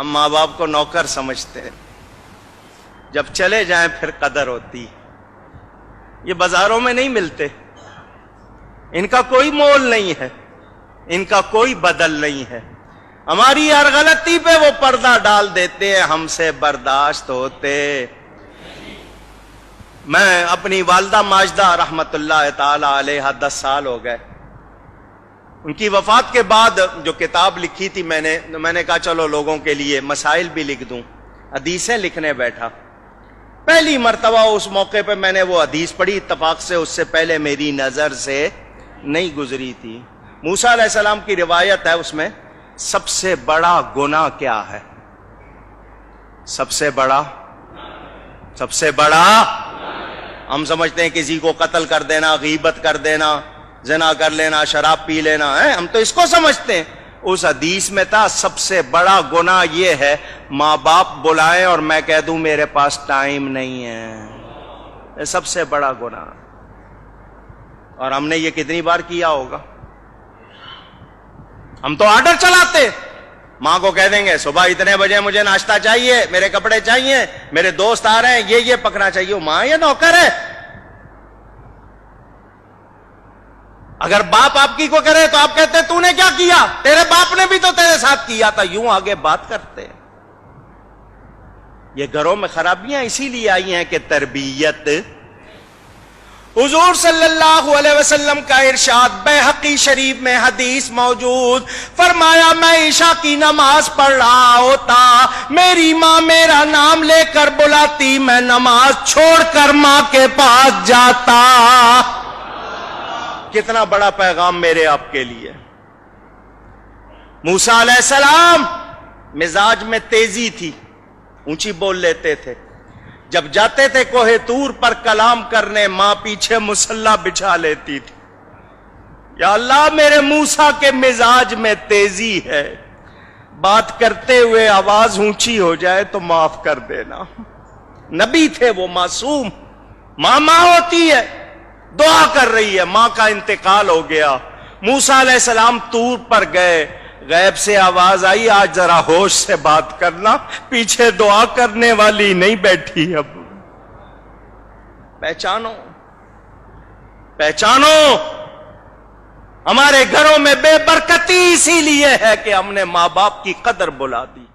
ہم ماں باپ کو نوکر سمجھتے ہیں، جب چلے جائیں پھر قدر ہوتی. یہ بازاروں میں نہیں ملتے، ان کا کوئی مول نہیں ہے، ان کا کوئی بدل نہیں ہے. ہماری ہر غلطی پہ وہ پردہ ڈال دیتے ہیں، ہم سے برداشت ہوتے. میں اپنی والدہ ماجدہ رحمت اللہ تعالی علیہ 10 سال ہو گئے. ان کی وفات کے بعد جو کتاب لکھی تھی میں نے کہا چلو لوگوں کے لیے مسائل بھی لکھ دوں. حدیثیں لکھنے بیٹھا. پہلی مرتبہ اس موقع پہ میں نے وہ حدیث پڑھی، اتفاق سے اس سے پہلے میری نظر سے نہیں گزری تھی. موسیٰ علیہ السلام کی روایت ہے، اس میں سب سے بڑا گناہ کیا ہے؟ سب سے بڑا ہم سمجھتے ہیں کسی کو قتل کر دینا، غیبت کر دینا، زنا کر لینا، شراب پی لینا ہے، ہم تو اس کو سمجھتے ہیں. اس حدیث میں تھا سب سے بڑا گناہ یہ ہے ماں باپ بلائیں اور میں کہہ دوں میرے پاس ٹائم نہیں ہے. یہ سب سے بڑا گناہ. اور ہم نے یہ کتنی بار کیا ہوگا؟ ہم تو آرڈر چلاتے، ماں کو کہہ دیں گے صبح اتنے بجے مجھے ناشتہ چاہیے، میرے کپڑے چاہیے، میرے دوست آ رہے ہیں، یہ پکنا چاہیے. ماں یہ نوکر ہے. اگر باپ آپ کی کو کرے تو آپ کہتے ہیں تو نے کیا کیا؟ تیرے باپ نے بھی تو تیرے ساتھ کیا تھا. یوں آگے بات کرتے ہیں. یہ گھروں میں خرابیاں اسی لیے آئی ہیں کہ تربیت. حضور صلی اللہ علیہ وسلم کا ارشاد بیہقی شریف میں حدیث موجود، فرمایا میں عشاء کی نماز پڑھ رہا ہوتا، میری ماں میرا نام لے کر بلاتی، میں نماز چھوڑ کر ماں کے پاس جاتا. کتنا بڑا پیغام میرے آپ کے لیے. موسیٰ علیہ السلام مزاج میں تیزی تھی، اونچی بول لیتے تھے. جب جاتے تھے کوہ طور پر کلام کرنے، ماں پیچھے مصلی بچھا لیتی تھی. یا اللہ میرے موسیٰ کے مزاج میں تیزی ہے، بات کرتے ہوئے آواز اونچی ہو جائے تو معاف کر دینا. نبی تھے وہ، معصوم. ماں ہوتی ہے، دعا کر رہی ہے، ماں کا انتقال ہو گیا. موسیٰ علیہ السلام طور پر گئے، غیب سے آواز آئی آج ذرا ہوش سے بات کرنا، پیچھے دعا کرنے والی نہیں بیٹھی. اب پہچانو ہمارے گھروں میں بے برکتی اسی لیے ہے کہ ہم نے ماں باپ کی قدر بھلا دی.